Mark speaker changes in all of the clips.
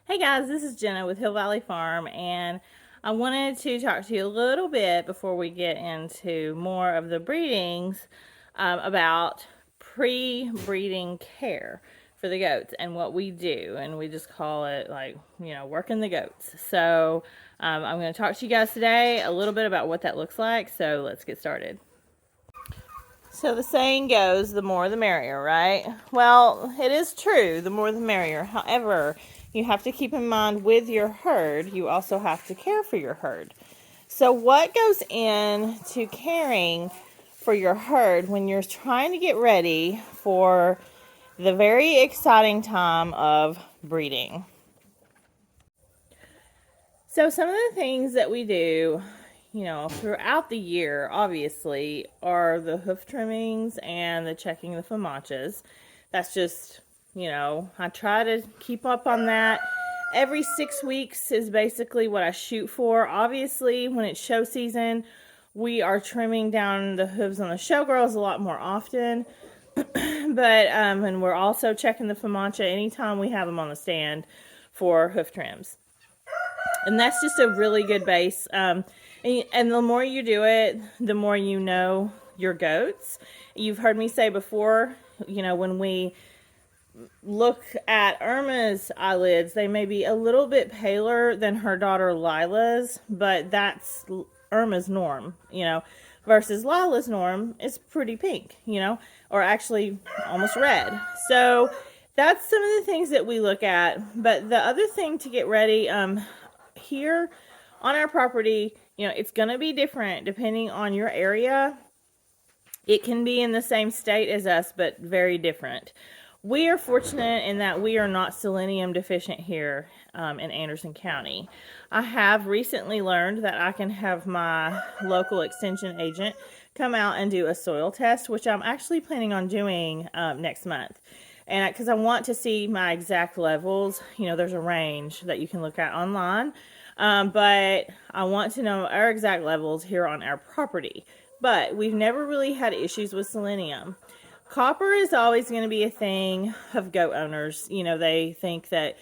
Speaker 1: Hey guys, this is Jenna with Hill Valley Farm, and I wanted to talk to you a little bit before we get into more of the breedings about pre-breeding care for the goats and what we do, and we just call it working the goats. So I'm going to talk to you guys today a little bit about what that looks like. So let's get started. So the saying goes, the more the merrier, right? Well, it is true, the more the merrier. However, you have to keep in mind with your herd, you also have to care for your herd. So what goes into caring for your herd when you're trying to get ready for the very exciting time of breeding? So some of the things that we do, throughout the year, obviously, are the hoof trimmings and the checking the FAMACHAs. That's just, I try to keep up on that. Every 6 weeks is basically what I shoot for. Obviously, when it's show season, we are trimming down the hooves on the showgirls a lot more often. And we're also checking the FAMACHA anytime we have them on the stand for hoof trims. And that's just a really good base. And the more you do it, the more you know your goats. You've heard me say before, when we look at Irma's eyelids, they may be a little bit paler than her daughter Lila's, but that's Irma's norm, versus Lila's norm is pretty pink, or actually almost red. So that's some of the things that we look at. But the other thing to get ready, here on our property, it's going to be different depending on your area. It can be in the same state as us, but very different. We are fortunate in that we are not selenium deficient here in Anderson County. I have recently learned that I can have my local extension agent come out and do a soil test, which I'm actually planning on doing next month. And because I want to see my exact levels, there's a range that you can look at online. But I want to know our exact levels here on our property. But we've never really had issues with selenium. Copper is always going to be a thing of goat owners. They think that,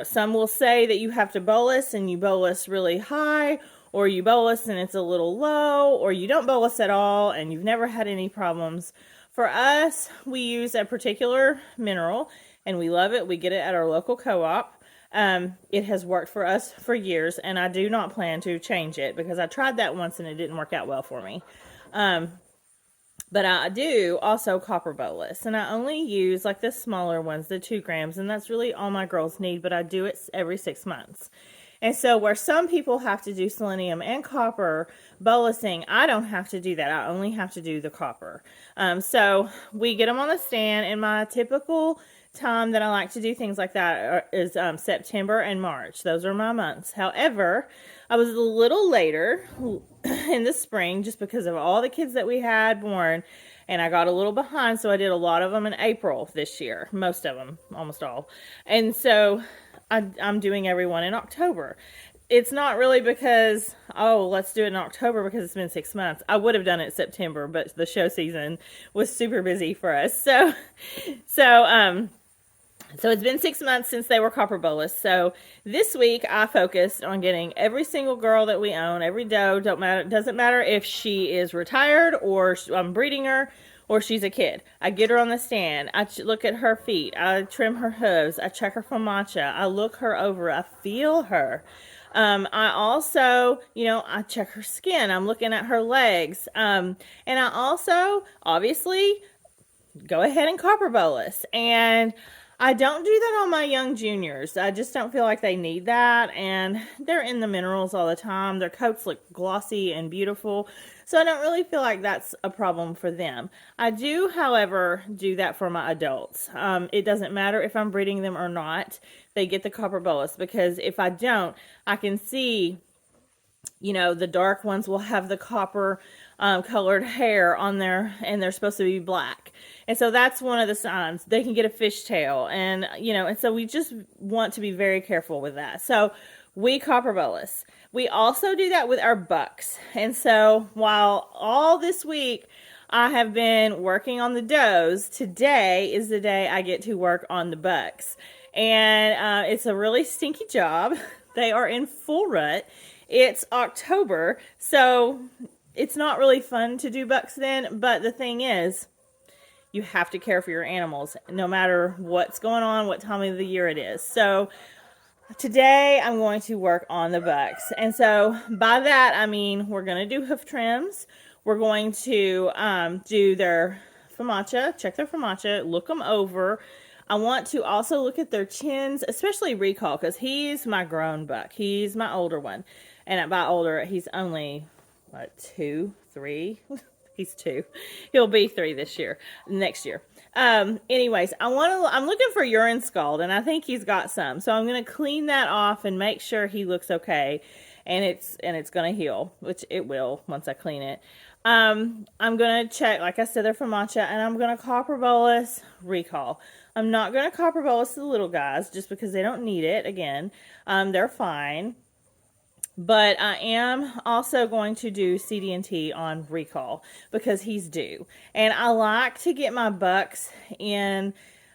Speaker 1: some will say that you have to bolus and you bolus really high, or you bolus and it's a little low, or you don't bolus at all and you've never had any problems. For us, we use a particular mineral and we love it. We get it at our local co-op. It has worked for us for years, and I do not plan to change it because I tried that once and it didn't work out well for me. But I do also copper bolus, and I only use like the smaller ones, the 2 grams, and that's really all my girls need, but I do it every 6 months. And so where some people have to do selenium and copper bolusing, I don't have to do that. I only have to do the copper. So we get them on the stand, and my typical time that I like to do things like that is September and March. Those are my months. However, I was a little later in the spring just because of all the kids that we had born, and I got a little behind, so I did a lot of them in April this year. Most of them, almost all. And so I'm doing everyone in October. It's not really because, let's do it in October because it's been 6 months. I would have done it in September, but the show season was super busy for us. So it's been 6 months since they were copper bolus. So this week I focused on getting every single girl that we own, every doe, doesn't matter if she is retired or I'm breeding her or she's a kid. I get her on the stand. I look at her feet. I trim her hooves. I check her FAMACHA. I look her over. I feel her. I also, I check her skin. I'm looking at her legs. And I also, obviously, go ahead and copper bolus. And I don't do that on my young juniors. I just don't feel like they need that. And they're in the minerals all the time. Their coats look glossy and beautiful. So I don't really feel like that's a problem for them. I do, however, do that for my adults. It doesn't matter if I'm breeding them or not. They get the copper bolus because if I don't, I can see, the dark ones will have the copper colored hair on there, and they're supposed to be black. And so that's one of the signs. They can get a fishtail, and so we just want to be very careful with that. So we copper bolus. We also do that with our bucks. And so while all this week I have been working on the does, today is the day I get to work on the bucks. And it's a really stinky job. They are in full rut. It's October, so it's not really fun to do bucks then, but the thing is, you have to care for your animals no matter what's going on, what time of the year it is. So today I'm going to work on the bucks. And so by that, I mean, we're going to do hoof trims. We're going to do their FAMACHA, check their FAMACHA, look them over. I want to also look at their chins, especially Recall, because he's my grown buck. He's my older one. And by older, he's only, what, 2, 3? He's 2. He'll be 3 next year. Anyways, I'm looking for urine scald, and I think he's got some. So I'm going to clean that off and make sure he looks okay. And it's going to heal, which it will once I clean it. I'm going to check, like I said, they're FAMACHA, and I'm going to copper bolus Recall. I'm not going to copper bolus the little guys just because they don't need it. Again, they're fine. But I am also going to do CD&T on Recall because he's due. And I like to get my bucks in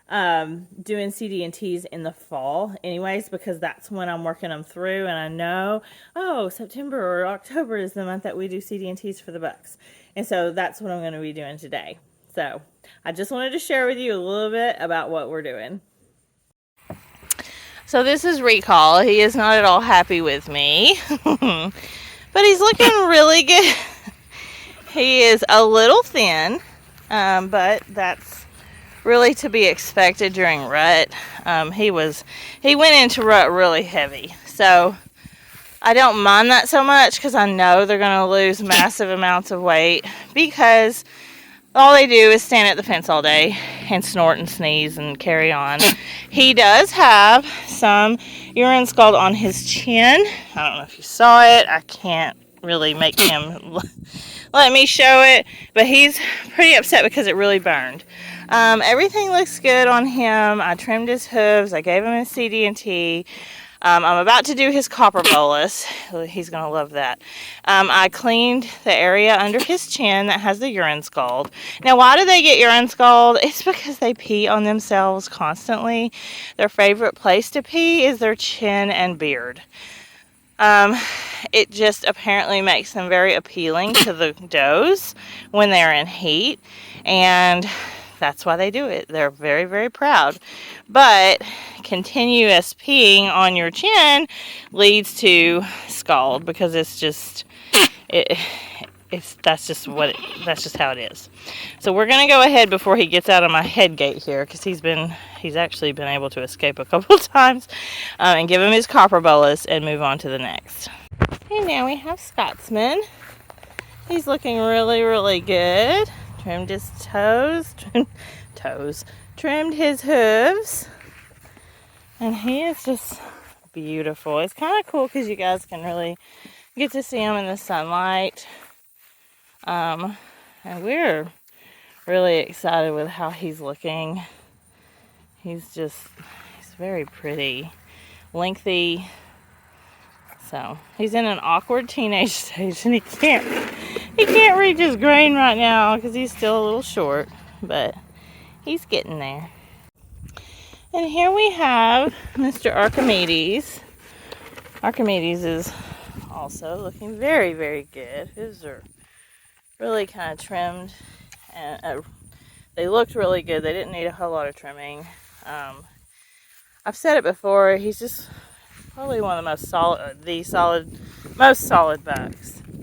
Speaker 1: doing CD&Ts in the fall anyways, because that's when I'm working them through. And I know, oh, September or October is the month that we do CD&Ts for the bucks. And so that's what I'm going to be doing today. So I just wanted to share with you a little bit about what we're doing. So this is Recall. He is not at all happy with me, but he's looking really good. He is a little thin, but that's really to be expected during rut. He went into rut really heavy, so I don't mind that so much because I know they're going to lose massive amounts of weight because all they do is stand at the fence all day and snort and sneeze and carry on. He does have some urine scald on his chin. I don't know if you saw it. I can't really make him let me show it, but he's pretty upset because it really burned. Everything looks good on him. I trimmed his hooves. I gave him his CD&T. I'm about to do his copper bolus. He's going to love that. I cleaned the area under his chin that has the urine scald. Now, why do they get urine scald? It's because they pee on themselves constantly. Their favorite place to pee is their chin and beard. It just apparently makes them very appealing to the does when they're in heat. And that's why they do it. They're very, very proud. But continuous peeing on your chin leads to scald because it's just that's just how it is. So we're gonna go ahead before he gets out of my head gate here, because he's actually been able to escape a couple times, and give him his copper bolus and move on to the next. And now we have Scotsman. He's looking really, really good. Trimmed his trimmed his hooves, and he is just beautiful. It's kind of cool because you guys can really get to see him in the sunlight, and we're really excited with how he's looking. He's very pretty, lengthy. So he's in an awkward teenage stage, and he can't reach his grain right now because he's still a little short, but he's getting there. And here we have Mr. Archimedes. Archimedes is also looking very, very good. His are really kind of trimmed, and they looked really good. They didn't need a whole lot of trimming. I've said it before, he's just probably one of the most solid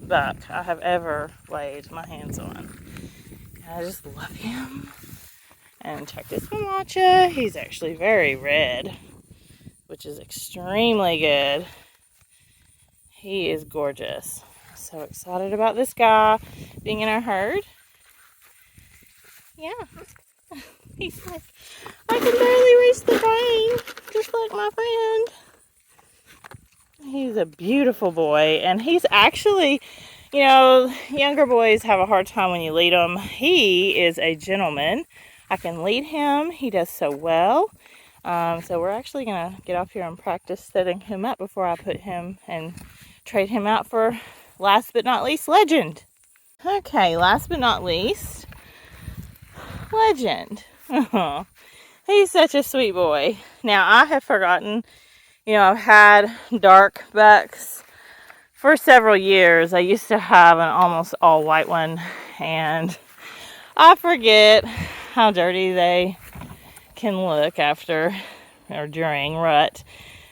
Speaker 1: buck I have ever laid my hands on. And I just love him. And check this FAMACHA. He's actually very red, which is extremely good. He is gorgeous. So excited about this guy being in our herd. Yeah. He's like, I can barely reach the grain, just like my friend. He's a beautiful boy, and he's actually, younger boys have a hard time when you lead them. He is a gentleman. I can lead him. He does so well. So we're actually going to get off here and practice setting him up before I put him and trade him out for, last but not least, Legend. Okay, last but not least, Legend. He's such a sweet boy. Now, I have forgotten, I've had dark bucks for several years. I used to have an almost all white one, and I forget how dirty they can look after or during rut.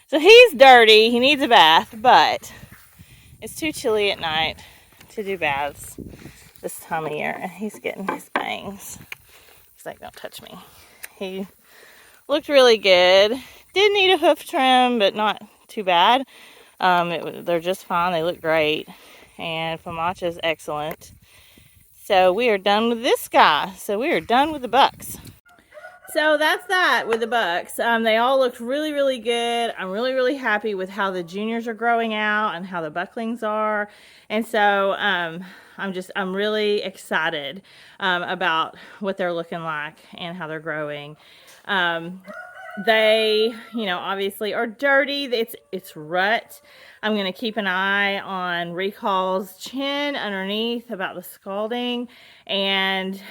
Speaker 1: So he's dirty, he needs a bath, but it's too chilly at night to do baths this time of year, and he's getting his bangs. He's like, don't touch me. He looked really good. Did need a hoof trim, but not too bad. They're just fine. They look great. And Famacha's excellent. So we are done with this guy. So we are done with the bucks. So that's that with the bucks. They all looked really, really good. I'm really, really happy with how the juniors are growing out and how the bucklings are. And so I'm really excited about what they're looking like and how they're growing. They, obviously are dirty. It's rut. I'm going to keep an eye on Recall's chin underneath about the scalding, and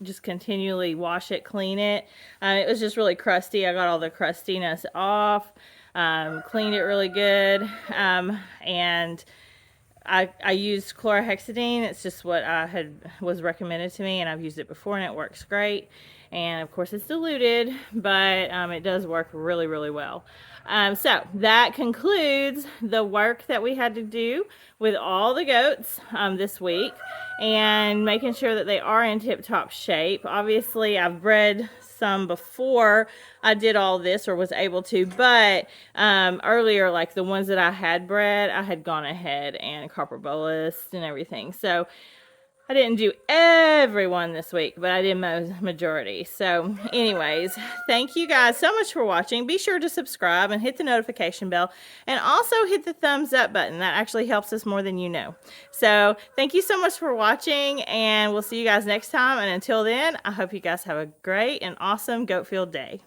Speaker 1: just continually wash it, clean it. It was just really crusty. I got all the crustiness off, cleaned it really good, and I used chlorhexidine. It's just what was recommended to me, and I've used it before, and it works great. And of course it's diluted, but it does work really, really well. So that concludes the work that we had to do with all the goats this week, and making sure that they are in tip-top shape. Obviously, I've bred some before I did all this, or was able to, but earlier, like the ones that I had bred, I had gone ahead and copper bolus and everything. So I didn't do everyone this week, but I did majority. So anyways, thank you guys so much for watching. Be sure to subscribe and hit the notification bell, and also hit the thumbs up button. That actually helps us more than you know. So thank you so much for watching, and we'll see you guys next time. And until then, I hope you guys have a great and awesome Goat Field Day.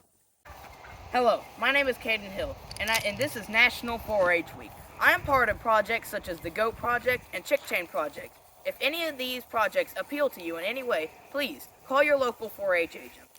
Speaker 2: Hello, my name is Caden Hill, and this is National 4-H Week. I am part of projects such as the Goat Project and Chick Chain Project. If any of these projects appeal to you in any way, please call your local 4-H agent.